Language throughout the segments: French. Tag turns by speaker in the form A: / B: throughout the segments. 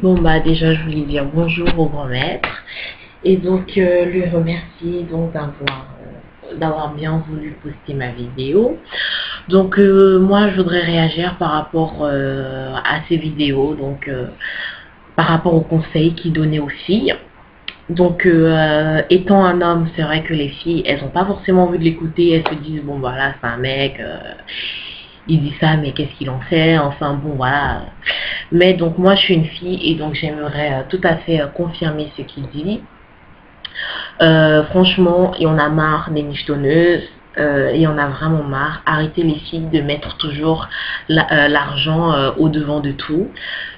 A: Bon bah déjà je voulais dire bonjour au grand maître et donc lui remercier donc d'avoir bien voulu poster ma vidéo. Donc moi je voudrais réagir par rapport à ces vidéos, donc par rapport aux conseils qu'il donnait aux filles. Donc étant un homme, c'est vrai que les filles elles n'ont pas forcément envie de l'écouter, elles se disent bon voilà c'est un mec, il dit ça mais qu'est-ce qu'il en fait, enfin bon voilà. Mais donc moi je suis une fille et donc j'aimerais tout à fait confirmer ce qu'il dit. Franchement, il y en a marre des michetonneuses, il y en a vraiment marre. Arrêtez les filles de mettre toujours l'argent au devant de tout.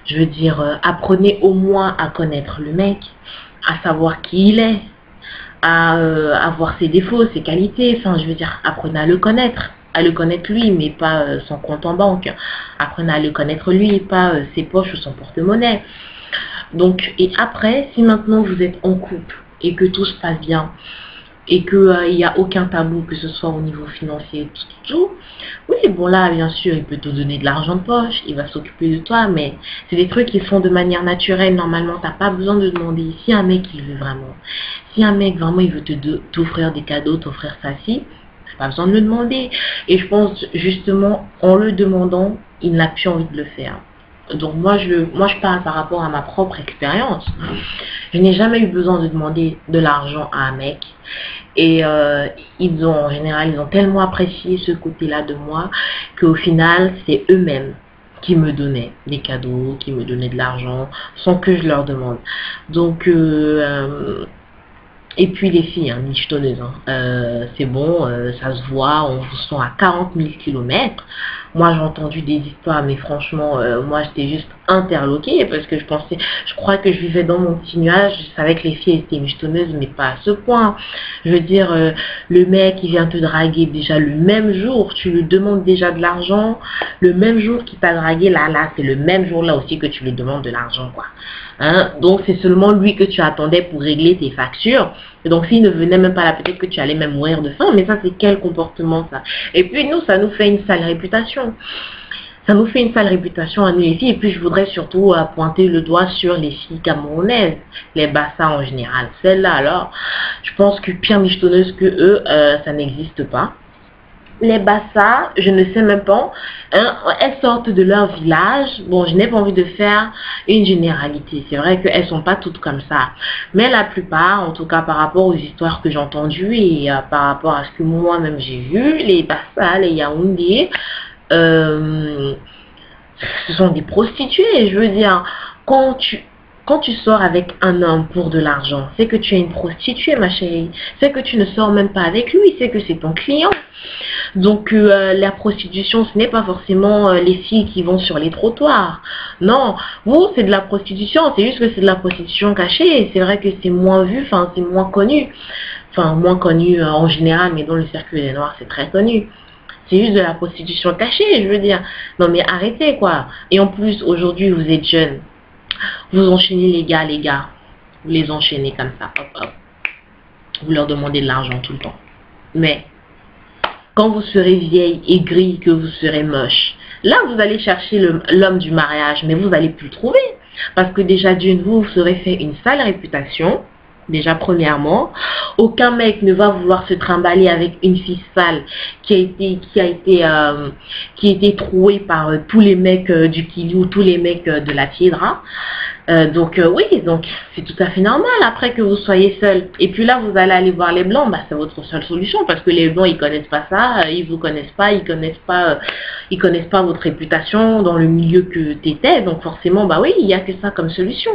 A: Je veux dire, apprenez au moins à connaître le mec, à savoir qui il est, à voir ses défauts, ses qualités. Enfin, je veux dire, apprenez à le connaître lui, mais pas son compte en banque. Apprenez à le connaître lui, pas ses poches ou son porte-monnaie. Donc, et après, si maintenant vous êtes en couple et que tout se passe bien et que il n'y a aucun tabou, que ce soit au niveau financier, tout, oui, bon là, bien sûr, il peut te donner de l'argent de poche, il va s'occuper de toi, mais c'est des trucs qui se font de manière naturelle. Normalement, t'as pas besoin de demander. Si un mec, il veut vraiment, si un mec vraiment, il veut t'offrir des cadeaux, t'offrir ça, si, pas besoin de le demander. Et je pense justement, en le demandant, il n'a plus envie de le faire. Donc moi je parle par rapport à ma propre expérience. Je n'ai jamais eu besoin de demander de l'argent à un mec. Et en général, ils ont tellement apprécié ce côté-là de moi qu'au final, c'est eux-mêmes qui me donnaient des cadeaux, qui me donnaient de l'argent sans que je leur demande. Donc et puis les filles, hein, michetonneuses, c'est bon, ça se voit, on vous sent à 40 000 km. Moi j'ai entendu des histoires, mais franchement, moi j'étais juste interloquée parce que je crois que je vivais dans mon petit nuage. Je savais que les filles étaient michetonneuses, mais pas à ce point. Je veux dire, le mec il vient te draguer déjà le même jour, tu lui demandes déjà de l'argent, le même jour qu'il t'a dragué, là c'est le même jour là aussi que tu lui demandes de l'argent, quoi. Hein? Donc c'est seulement lui que tu attendais pour régler tes factures. Et donc s'il ne venait même pas là, peut-être que tu allais même mourir de faim. Mais ça, c'est quel comportement, ça? Et puis nous, ça nous fait une sale réputation. Ça nous fait une sale réputation à nous les filles. Et puis je voudrais surtout pointer le doigt sur les filles camerounaises, les bassas en général. Celles-là, alors, je pense que pire michetonneuse que eux, ça n'existe pas. Les bassas, je ne sais même pas, hein, elles sortent de leur village. Bon, je n'ai pas envie de faire une généralité. C'est vrai qu'elles sont pas toutes comme ça. Mais la plupart, en tout cas par rapport aux histoires que j'ai entendues et par rapport à ce que moi-même j'ai vu, les bassas, les Yaoundé, ce sont des prostituées. Je veux dire, quand tu sors avec un homme pour de l'argent, c'est que tu es une prostituée, ma chérie. C'est que tu ne sors même pas avec lui, c'est que c'est ton client. Donc la prostitution, ce n'est pas forcément les filles qui vont sur les trottoirs. Non, vous, c'est de la prostitution, c'est juste que c'est de la prostitution cachée. C'est vrai que c'est moins vu, enfin c'est moins connu. Enfin, moins connu en général, mais dans le cercle des Noirs, c'est très connu. C'est juste de la prostitution cachée, je veux dire. Non mais arrêtez, quoi. Et en plus, aujourd'hui, vous êtes jeunes. Vous enchaînez les gars. Vous les enchaînez comme ça, hop, hop. Vous leur demandez de l'argent tout le temps. Mais quand vous serez vieille, aigrie, que vous serez moche, là vous allez chercher l'homme du mariage, mais vous n'allez plus le trouver. Parce que déjà d'une, vous serez fait une sale réputation. Déjà premièrement, aucun mec ne va vouloir se trimballer avec une fille sale qui a été trouée par tous les mecs du Kilou, tous les mecs de la Piedra. Donc oui, donc c'est tout à fait normal après que vous soyez seul. Et puis là vous allez aller voir les blancs, bah c'est votre seule solution parce que les blancs ils connaissent pas ça, ils vous connaissent pas, ils connaissent pas votre réputation dans le milieu que t'étais. Donc forcément bah oui, il y a que ça comme solution.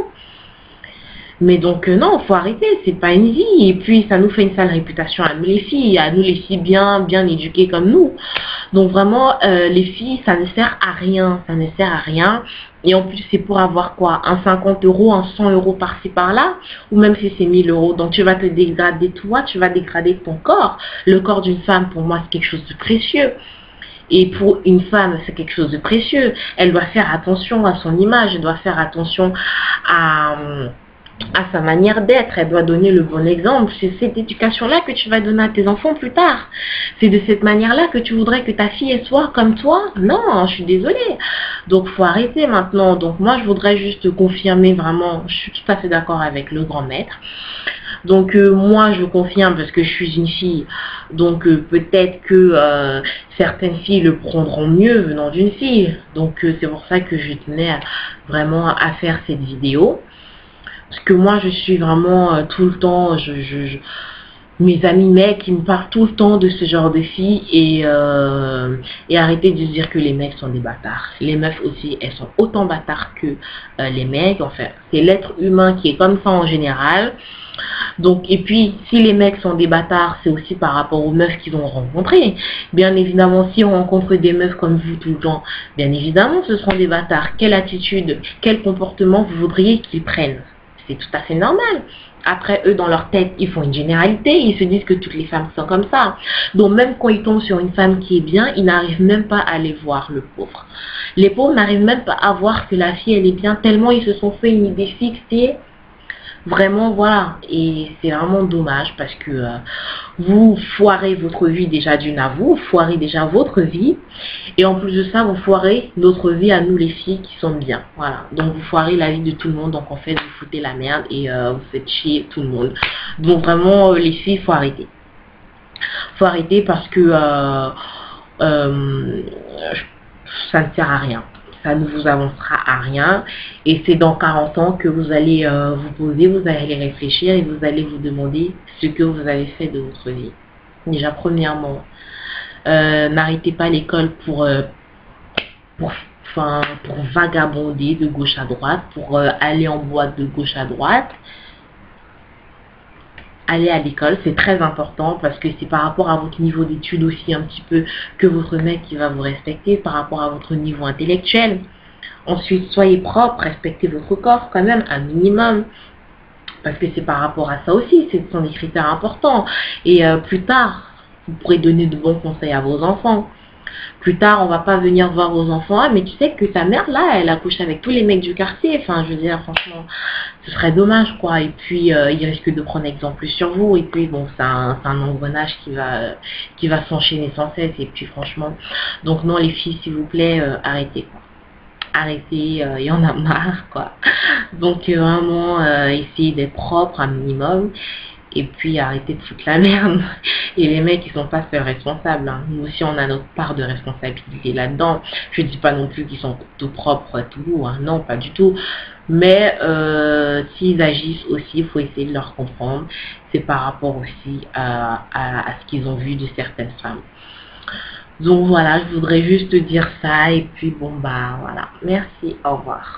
A: Mais donc non, faut arrêter, c'est pas une vie. Et puis ça nous fait une sale réputation à nous les filles bien éduquées comme nous. Donc vraiment les filles, ça ne sert à rien, Et en plus c'est pour avoir quoi, un 50 €, un 100 € par-ci par-là, ou même si c'est 1000 €. Donc tu vas te dégrader toi, tu vas dégrader ton corps. Le corps d'une femme pour moi c'est quelque chose de précieux. Et pour une femme, c'est quelque chose de précieux. Elle doit faire attention à son image, elle doit faire attention à sa manière d'être, elle doit donner le bon exemple. C'est cette éducation-là que tu vas donner à tes enfants plus tard. C'est de cette manière-là que tu voudrais que ta fille elle soit comme toi. Non, je suis désolée. Donc, faut arrêter maintenant. Donc, moi, je voudrais juste confirmer vraiment, je suis tout à fait d'accord avec le grand maître. Donc, moi, je confirme parce que je suis une fille. Donc, peut-être que certaines filles le prendront mieux venant d'une fille. Donc, c'est pour ça que je tenais vraiment à faire cette vidéo. Parce que moi, je suis vraiment tout le temps, mes amis mecs, ils me parlent tout le temps de ce genre de filles et arrêtez de dire que les mecs sont des bâtards. Les meufs aussi, elles sont autant bâtards que les mecs. Enfin, c'est l'être humain qui est comme ça en général. Donc, et puis, si les mecs sont des bâtards, c'est aussi par rapport aux meufs qu'ils ont rencontrées. Bien évidemment, si on rencontre des meufs comme vous tout le temps, bien évidemment, ce seront des bâtards. Quelle attitude, quel comportement vous voudriez qu'ils prennent? C'est tout à fait normal. Après, eux, dans leur tête, ils font une généralité. Ils se disent que toutes les femmes sont comme ça. Donc, même quand ils tombent sur une femme qui est bien, ils n'arrivent même pas à aller voir le pauvre. Les pauvres n'arrivent même pas à voir que la fille, elle est bien, tellement ils se sont fait une idée fixée. Vraiment, voilà. Et c'est vraiment dommage parce que vous foirez votre vie déjà d'une à vous. Vous foirez déjà votre vie. Et en plus de ça, vous foirez notre vie à nous les filles qui sont bien. Voilà. Donc, vous foirez la vie de tout le monde. Donc, en fait, vous foutez la merde et vous faites chier tout le monde. Donc, vraiment, les filles, il faut arrêter. Faut arrêter parce que ça ne sert à rien. Ça ne vous avancera à rien. Et c'est dans 40 ans que vous allez vous poser, vous allez réfléchir et vous allez vous demander ce que vous avez fait de votre vie. Déjà, premièrement, n'arrêtez pas l'école pour vagabonder de gauche à droite, pour aller en boîte de gauche à droite. Aller à l'école, c'est très important parce que c'est par rapport à votre niveau d'études aussi un petit peu que votre mec qui va vous respecter, par rapport à votre niveau intellectuel. Ensuite, soyez propre, respectez votre corps quand même, un minimum. Parce que c'est par rapport à ça aussi, ce sont des critères importants. Et plus tard, vous pourrez donner de bons conseils à vos enfants. Plus tard, on va pas venir voir vos enfants. Ah, mais tu sais que ta mère, là, elle a couché avec tous les mecs du quartier. Enfin, je veux dire, franchement, ce serait dommage, quoi. Et puis, il risque de prendre exemple sur vous. Et puis, bon, c'est un engrenage qui va s'enchaîner sans cesse. Et puis, franchement, donc non, les filles, s'il vous plaît, arrêtez, quoi. Arrêtez, il y en a marre, quoi. Donc, vraiment, essayez d'être propre un minimum. Et puis arrêtez de foutre la merde. Et les mecs, ils sont pas seuls responsables. Hein. Nous aussi, on a notre part de responsabilité là-dedans. Je dis pas non plus qu'ils sont tout propres, tout doux. Hein. Non, pas du tout. Mais s'ils agissent aussi, il faut essayer de leur comprendre. C'est par rapport aussi à ce qu'ils ont vu de certaines femmes. Donc voilà, je voudrais juste dire ça. Et puis bon, bah voilà. Merci, au revoir.